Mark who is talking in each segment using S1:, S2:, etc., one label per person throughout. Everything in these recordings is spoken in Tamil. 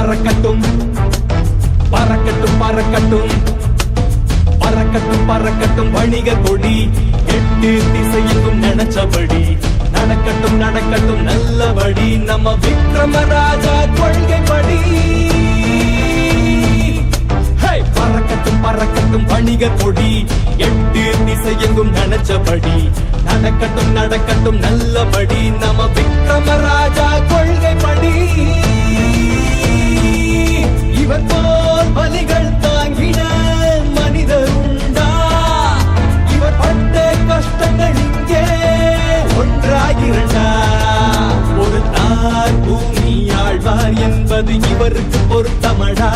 S1: பறக்கட்டும் பறக்கட்டும் பறக்கட்டும் பறக்கட்டும் பறக்கட்டும் வணிக கொடி எட்டு திசையிலும் நினைச்சபடி நடக்கட்டும் நடக்கட்டும் நல்லபடி நம்ம விக்ரமராஜா கொள்கைப்படி பறக்கட்டும் பறக்கட்டும் வணிக கொடி எட்டு திசையெங்கும் நினைச்சபடி நடக்கட்டும் நடக்கட்டும் நல்லபடி நம்ம விக்ரமராஜா கொள்கைப்படி இவர் போல் பலிகள் தாங்கின மனிதர் உண்டா இவர் பட்ட கஷ்டங்கள் இங்கே ஒன்றாகிறண்டா ஒரு தார் பூமி ஆழ்வார் என்பது இவருக்கு பொருத்தமடா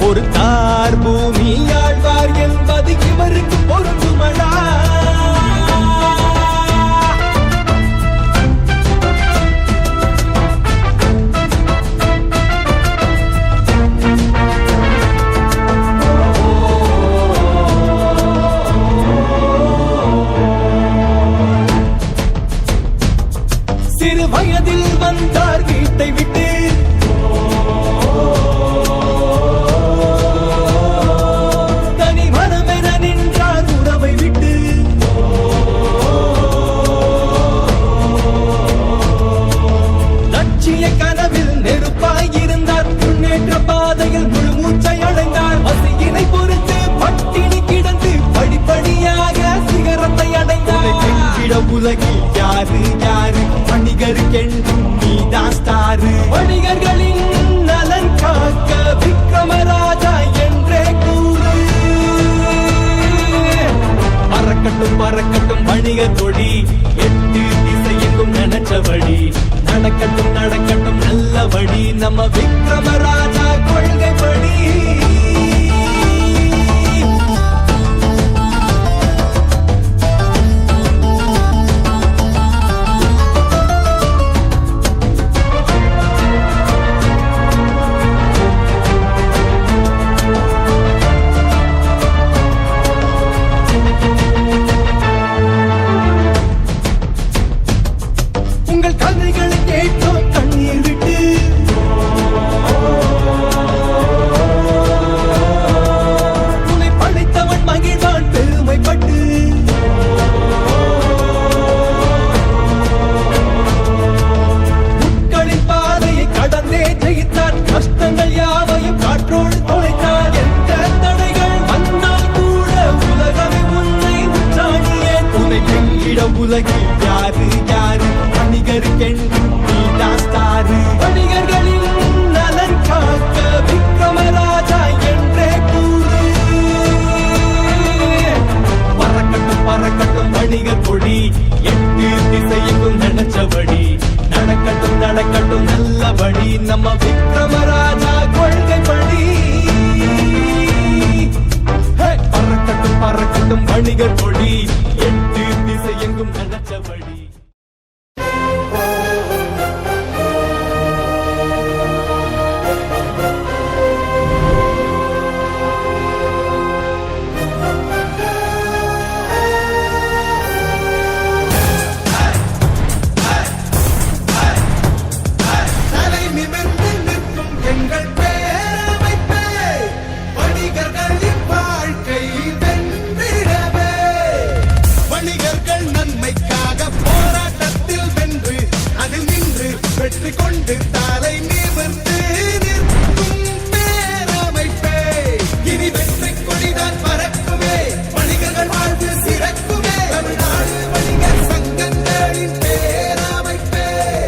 S1: ஒரு தார் பூமி ஆழ்வார் என்பது இவருக்கு பொருந்துமடா சிறு வயதில் வந்தார் வீட்டை விட்டு தனி மனமென நின்றார் உறவை விட்டு லட்சிய கனவில் நெருப்பாய் இருந்தார் முன்னேற்ற பாதையில் முழு மூச்சை அடைந்தார் பசியினை பொறுத்து பட்டினி கிடந்து படிப்படியாக சிகரத்தை அடைந்தார் உலகில் யாரு யாரு வணிகருக்கென்றும் நீதான் ஸ்டாரு வணிகர்களின் நலன் காக்க விக்ரமராஜா என்றே கூறு பறக்கட்டும் பறக்கட்டும் வணிக கொடி எட்டு திசையெங்கும் நினைச்சபடி நடக்கட்டும் நடக்கட்டும் நல்லபடி நம்ம விக்ரமராஜா கொள்கைப்படி உங்கள் கதைகளை கேட்டோம் கண்ணீர் விட்டு உன்னை படைத்தவன் மகிழ்வான் பெருமைப்பட்டு முட்களின் பாதையை கடந்தே ஜெயித்தார் கஷ்டங்கள் யாவையும் காற்றோடு தொலைத்தார் எந்த தடைகள் வந்தால் கூட உலகமே உன்னை உச்சாணியே உன்னை எங்கிட உலகில் யாரு யாரு வணிகருக்கென்றும் நீதான் ஸ்டாரு வணிகர்களின் நலன் காக்க விக்ரமராஜா என்றே கூறு பறக்கட்டும் பறக்கட்டும் வணிக கொடி எட்டு திசையெங்கும் நினைச்சபடி நடக்கட்டும் நடக்கட்டும் நல்லபடி நம்ம விக்ரமராஜா கொள்கைப்படி பறக்கட்டும் பறக்கட்டும் வணிக கொடி எட்டு திசையெங்கும் நினைச்சபடி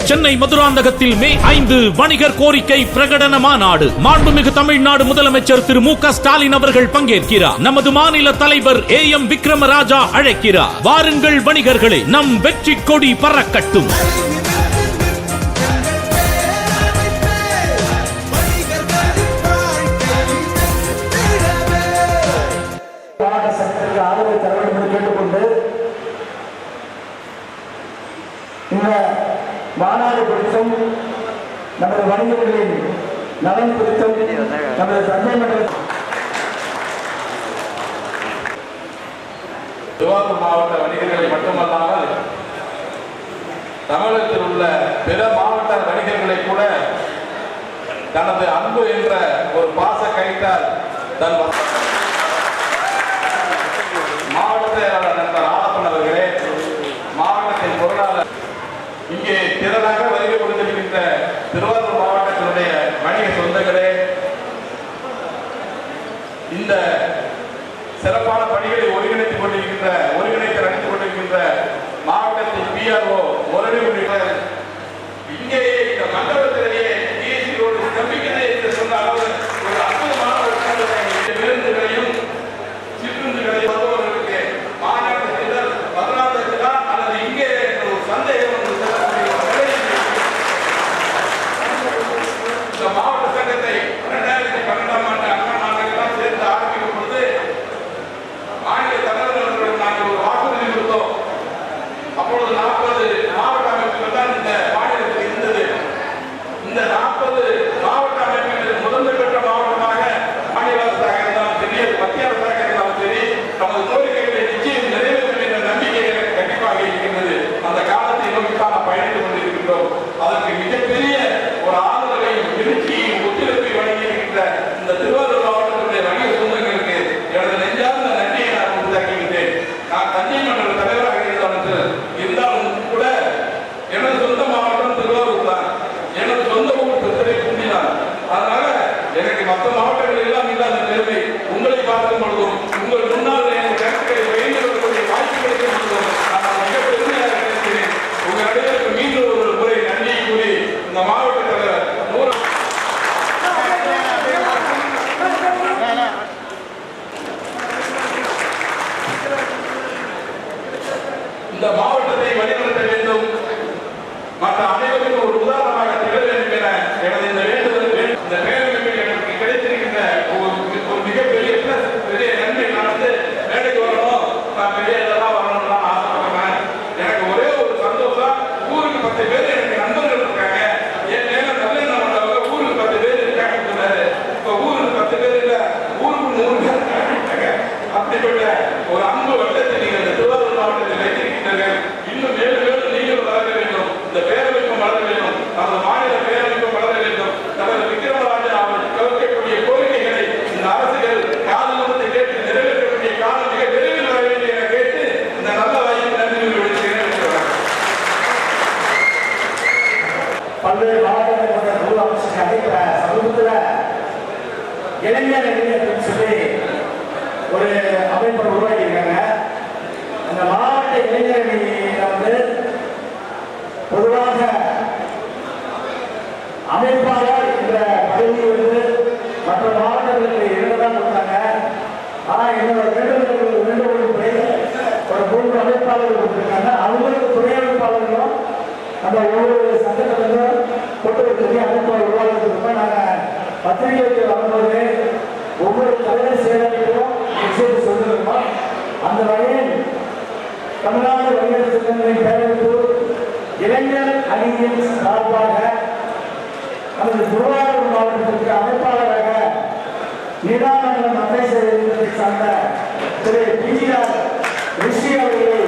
S2: சென்னை மதுராந்தகத்தில் மே 5 வணிகர் கோரிக்கை பிரகடன மாநாடு. மாண்புமிகு தமிழ்நாடு முதலமைச்சர் திரு மு க ஸ்டாலின் அவர்கள் பங்கேற்கிறார். நமது மாநில தலைவர் AM விக்ரமராஜா அழைக்கிறார். வாருங்கள் வணிகர்களே, நம் வெற்றி கொடி பறக்கட்டும்.
S3: மாநாடு குறித்தும் நமது வணிகர்களின் நலன் குறித்தும் நமது சந்தை மண்டல
S4: திருவாரூர் மாவட்ட வணிகர்களை மட்டுமல்லாமல் தமிழகத்தில் உள்ள பிற மாவட்ட வணிகர்களை கூட தனது அன்பு என்ற ஒரு பாச கயிற்றால் தன் மாவட்ட செயலாளர் நண்பர் ஆலப்பன் அவர்களே, மாவட்டத்தின் பொருளாளர், இங்கே திரளாக வருகை கொடுத்திருக்கின்ற திருவாரூர் மாவட்டத்தினுடைய வணிக சொந்தங்களே, இந்த சிறப்பான பணிகளை ஒருங்கிணைத்து நடத்திக் கொண்டிருக்கின்ற மாவட்டத்தின் PRO முரளி உள்ளிட்ட இங்கேயே இந்த மண்டபத்திலேயே டிஎஸ்சி ரோடு நம்பிக்கை என்று சொன்ன அளவு ஒரு அற்புதமான ஒரு விருந்துகளையும் சிற்றுந்துகளையும் வருபவர்களுக்கு மாநகரத்தினர் 16 அல்லது இங்கே ஒரு சந்தேகம் இந்த மாவட்ட சங்கத்தை 2012ஆம் ஆண்டு அண்ணா நாங்கள் சேர்ந்து ஆரம்பிக்கும் பொழுது மாநில தலைவர்களுடன் நாங்கள் ஒரு வாக்குறுதி கொடுத்தோம். அப்பொழுது 40 மாவட்ட அமைப்புகள் தான் இந்த மாநிலத்தில் இருந்தது. இந்த 40 மாவட்ட அமைப்புகளில் முதன்மை பெற்ற மாவட்டமாக மாநில அரசாக இருந்தாலும் சரி, மத்திய அரசாக இருந்தாலும் சரி, நமது கோரிக்கைகளை நிச்சயம் நிறைவேற்றும் என்ற நம்பிக்கை எனக்கு கண்டிப்பாக இருக்கின்றது. அந்த காலத்தை நோக்கித்தான் நாம் பயணித்துக் கொண்டிருக்கின்றோம். அதற்கு மிகப்பெரிய ஒரு ஆதரவையும் எழுச்சியையும் ஒத்துழைப்பை வழங்கியிருக்கின்ற இந்த திருவாரூர் மாவட்டத்தினுடைய வணிக சொந்தங்களுக்கு எனது நெஞ்சார்ந்த நன்றியை நான் உண்டாக்கிவிட்டேன். நான் தஞ்சை மண்டல தலைவராக இருந்தாலும் கூட எனது சொந்த மாவட்டம் திருவாரூர் தான். எனது சொந்த ஊர் திருத்துறைப்பூண்டி தான். அதனால எனக்கு மற்ற மாவட்டங்கள் எல்லாம் இல்லாத பெருமை உங்களை பார்க்கும் பொழுதும் உங்கள் முன்னால் எனக்கு கருத்துக்களை வெளியிடக்கூடிய வாய்ப்பு கிடைக்கும் பொழுதும் நான் மிக பெருமையாக நினைக்கிறேன். உங்கள் அனைவருக்கு மீண்டும் ஒரு முறை நன்றியை கூறி இந்த மாவட்ட தலைவர் இந்த மாவட்டத்தை வழிநடத்த வேண்டும், மற்ற அனைவருக்கும் ஒரு உதாரணமாக திகழ வேண்டும் என எனது இந்த வேண்டுதல். இந்த பேரமைப்பில் எனக்கு கிடைத்திருக்கின்ற ஒரு மிகப்பெரிய பெரிய நன்மை. நான் மேடைக்கு வரணும், நான் பெரிய இதெல்லாம் வரணும்னு ஆசைப்படுறேன். எனக்கு ஒரே ஒரு சந்தோஷம், ஊருக்கு 10 பேர் எனக்கு நண்பர்கள் இருக்காங்க. என் நேரம் நல்ல ஊருக்கு 10 பேர் இருக்காங்கன்னு சொன்னாரு. இப்ப ஊருக்கு 10 பேர் இல்ல, ஊருக்கு 100 பேர் இருக்காங்க. அப்படிப்பட்ட ஒரு அன்பு வட்டத்தை நீங்கள் திருவாரூர் மாவட்டத்தில் வைத்திருக்கின்றீர்கள். இன்னும் மேலும் நீங்கள் வளர வேண்டும், இந்த பேரமைப்பும் வளர வேண்டும், நமது மாநில பேரமைப்பும் வளர வேண்டும். நமது விக்ரமராஜா அவர் கவர்க்கக்கூடிய கோரிக்கைகளை இந்த அரசுகள் காலத்தை கேட்டு நிறைவேற்றக்கூடிய காலம் மிக விரைவில் வர வேண்டும் என கேட்டு இந்த நல்ல வாய்ப்பு நன்றி விடுகிறேன்.
S3: பல்வேறு மாவட்டங்கள் அமைச்சர் அழைக்கிற சமூகத்தில் இளைஞர் சொல்லி ஒரு அமைப்பை உருவாக்கியிருக்காங்க. அந்த மாவட்ட இளைஞர் பொதுவாக அமைப்பாளர் என்ற பதவி மற்ற மாவட்டங்களுக்கு 2 தான் கொடுத்தாங்க. ஆனால் என்னோட வேண்டுகோளுக்கு ஒரு 3 அமைப்பாளர்கள் கொடுத்திருக்காங்க. அவங்களுக்கு துணை அமைப்பாளர்களும் நம்ம ஒவ்வொரு சங்கத்திலிருந்தும் கொண்டு வைத்து அமைப்பை உருவாக்குறதுக்கு நாங்கள் பத்திரிகைக்கு வரும்போது ஒவ்வொரு தலைவர் செயலர்களும் விஷயத்தை சொல்லிருக்கோம். அந்த வகையில் தமிழ்நாடு வணிகர் சங்கங்களின் பேரமைப்பு இளைஞர் அணியின் சார்பாக நமது திருவாரூர் மாவட்டத்திற்கு அமைப்பாளராக நீடாமன்ற மத்திய செயலகத்தை சார்ந்த திரு PGR ரிஷி அவர்களை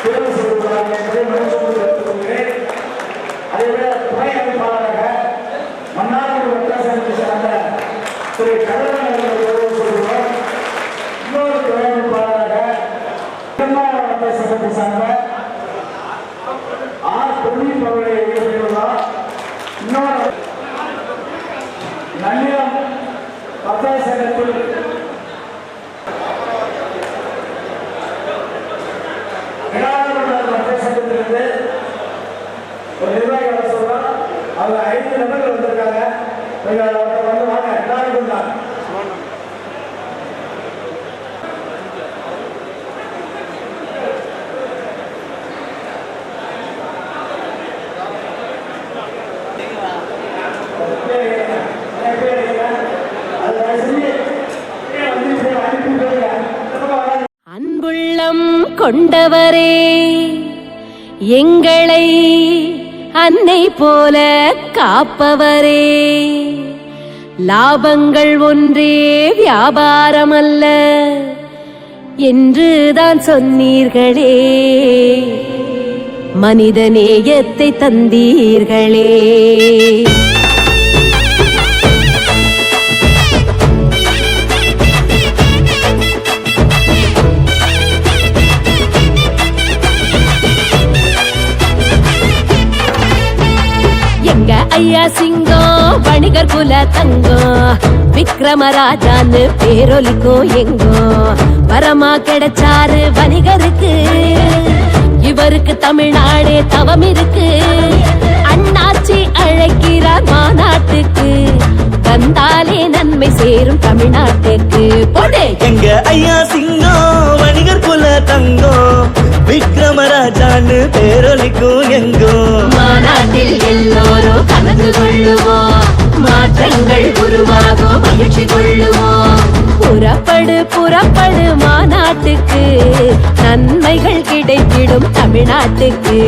S3: தேர்வு செய்துள்ளார்கள் என்பதை மகிழ்ச்சியோடு எடுத்துக்கொள்கிறேன். அதேபோல துணை அமைப்பாளராக மன்னார்குடி மத்திய செயலகத்தை சார்ந்த திரு கதிரவன் அவர்களை தேர்வு செய்துள்ளோம். இன்னொரு துணை அமைப்பாளராக மத்திய சங்கத்தை சார்ந்த பிரதீப் அவர்களை ஏற்றுள்ளார். இன்னொரு நன்னிலம் மத்திய சங்கத்தில் மத்திய சங்கத்திலிருந்து ஒரு நிர்வாகிகளை சொல்றோம். அவங்க 5 நபர்கள் வந்திருக்காங்க. வந்து வாங்க, எல்லாருக்கும் தான்
S5: அன்புள்ளம் கொண்டவரே, எங்களை அன்னை போல காப்பவரே, லாபங்கள் ஒன்றே வியாபாரம் அல்ல என்றுதான் சொன்னீர்களே, மனித நேயத்தை தந்தீர்களே. ஐயா சிங்கம் வணிகர் குல தங்கம் விக்ரமராஜான்னு பேரொலிக்கும் எங்கோ வரமா கிடைச்சாரு வணிகருக்கு இவருக்கு தமிழ்நாடே தவம் இருக்கு அண்ணாச்சி அழைக்கிறார் மாநாட்டுக்கு வந்தாலே நன்மை சேரும் தமிழ்நாட்டுக்கு போடு
S6: எங்க ஐயா சிங்கம் வணிகர் குல தங்கம் விக்ரமராஜான்னு பேரொலிக்கும் எங்கோ
S5: மாநாட்டில் எல்லோரும் கலந்து கொள்ளுவோம் மாற்றங்கள் உருவாகும் மகிழ்ச்சி கொள்ளுவோம் புறப்படு புறப்படு மாநாட்டுக்கு நன்மைகள் கிடைத்திடும் தமிழ்நாட்டுக்கு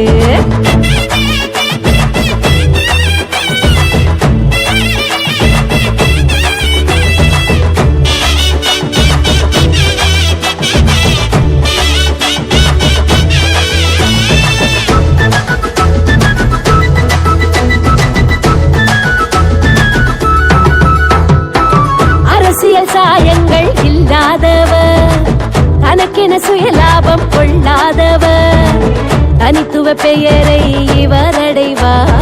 S5: சாயங்கள் இல்லாதவர் தனக்கென சுயலாபம் கொள்ளாதவர் தனித்துவ பெயரை இவர் அடைவார்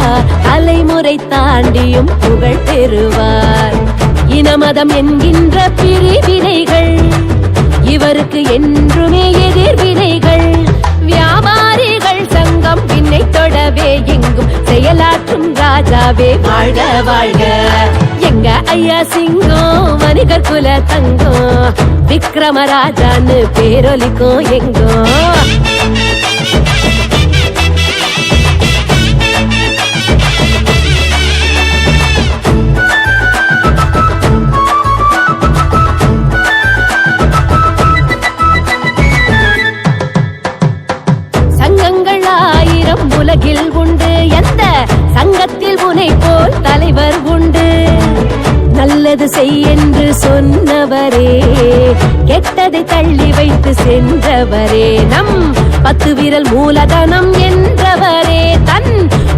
S5: தலைமுறை தாண்டியும் புகழ் பெறுவார் இனமதம் என்கின்ற பிரிவினைகள் இவருக்கு என்றுமே எதிர்வினைகள் வியாபாரிகள் சங்கம் பின்னை தொடவே எங்கும் செயலாற்றும் ராஜாவே வாழ்க வாழ்க எங்க ஐயா சிங்கம் வணிகர் குல தங்கம் விக்ரமராஜான்னு பேரொலிக்கும் எங்கோ சங்கங்கள் 1000 உலகில் உண்டு எந்த சங்கத்தில் உனை போல் தலைவர் உண்டு நல்லது செய் என்று சொன்னவரே கெட்டதை தள்ளி வைத்து சென்றவரே நம் 10 விரல் மூலதனம் என்றவரே தன்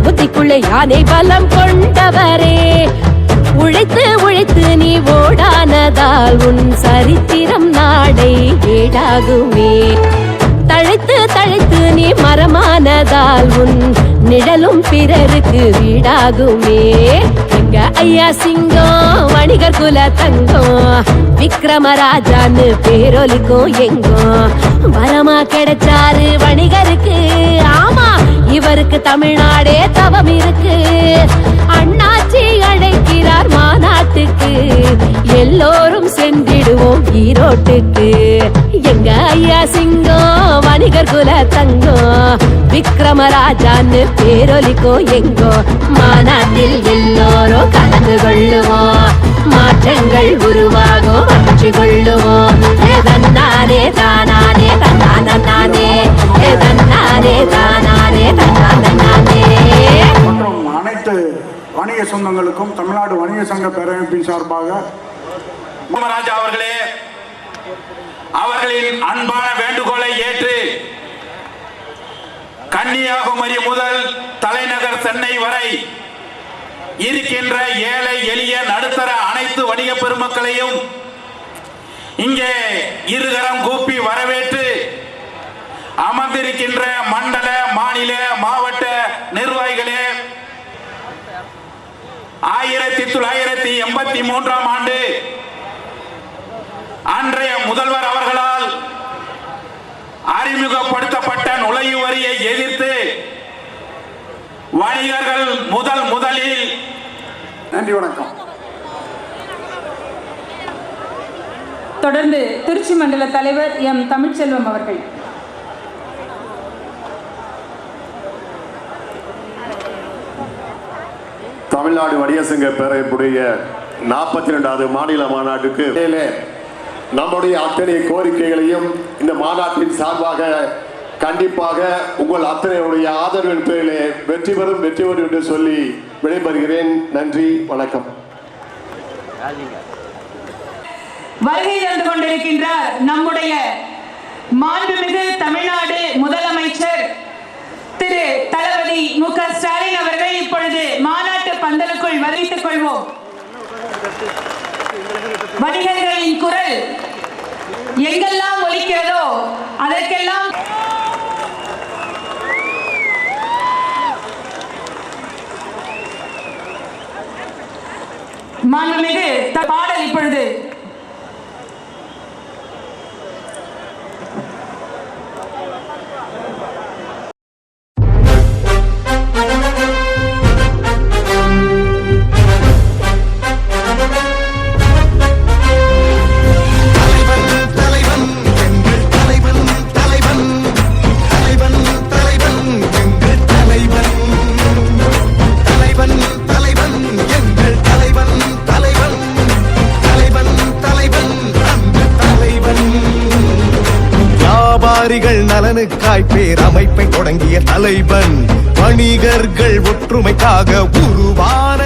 S5: புத்திக்குள்ளே யானை பலம் கொண்டவரே உழைத்து உழைத்து நீ ஓடானதால் உன் சரித்திரம் நாடை ஏடாகுமே தழைத்து தழைத்து நீ மரமானதால் உன் நிழலும் பிறருக்கு வீடாகுமே எங்க ஐயா சிங்கம் வணிகர் குல தங்கம் விக்ரமராஜான்னு பேரொலிக்கும் எங்கோ வரமா கிடைச்சாரு வணிகருக்கு ஆமா இவருக்கு தமிழ்நாடே தவம் இருக்கு அண்ணாச்சி அழைக்கிறார் மாநாட்டுக்கு எல்லோரும் சென்றிடுவோம் ஈரோட்டுக்கு எங்க ஐயா சிங்கம் வணிகர் குல தங்கம் விக்ரமராஜான்னு பேரொலிக்கும் எங்கோ மாநாட்டில் எல்லோரும் கலந்து கொள்ளுவோம் மாற்றங்கள் உருவாகும் மகிழ்ச்சி கொள்ளுவோம் தன்னானே தானானே தன்னானே தன்னானே தானானே தன்னானே
S3: மற்றும் அனைத்து வணிக சொந்தங்களுக்கும் தமிழ்நாடு வணிக சங்க பேரமைப்பின் சார்பாக
S4: ராஜா அவர்களே அவர்களின் அன்பான வேண்டுகோளை ஏற்று கன்னியாகுமரி முதல் தலைநகர் சென்னை வரை இருக்கின்ற ஏழை எளிய நடுத்தர அனைத்து வணிக பெருமக்களையும் இங்கே இருகரம் கூப்பி வரவேற்று அமர்ந்திருக்கின்ற மண்டல மாநில மாவட்ட நிர்வாகிகளே 1983 ஆண்டு அன்றைய முதல்வர் அவர்களால் அறிமுகப்படுத்தப்பட்ட நுழைவு வரியை எதிர்த்து வணிகர்கள் முதலில்
S3: நன்றி வணக்கம்.
S7: தொடர்ந்து திருச்சி மண்டல தலைவர் எம் தமிழ்ச்செல்வம் அவர்கள்.
S8: தமிழ்நாடு வணிக சங்க பேரவைப்புடைய 42வது மாநில மாநாட்டுக்கு நம்முடைய அத்தனை கோரிக்கைகளையும் இந்த மாநாட்டின் சார்பாக கண்டிப்பாக உங்கள் அத்தனையுடைய ஆதரவின் பேரிலே வெற்றி பெறும் என்று சொல்லி விடைபெறுகிறேன். நன்றி, வணக்கம்.
S7: வருகை தந்து கொண்டிருக்கின்றார் நம்முடைய மாண்புமிகு தமிழ்நாடு முதலமைச்சர் திரு தளபதி மு.க. ஸ்டாலின் அவர்கள் இப்பொழுது மாநாட்டு பந்தலுக்குள் வருவித்துக் கொள்வோம். வணிகர்களின் குரல் எங்கெல்லாம் ஒலிக்கிறதோ அதற்கெல்லாம் மாண்புமிகு பாடல் இப்பொழுது
S9: வியாபாரிகள் நலனுக்காய் பேரமைப்பை தொடங்கிய தலைவன், வணிகர்கள் ஒற்றுமைக்காக உருவான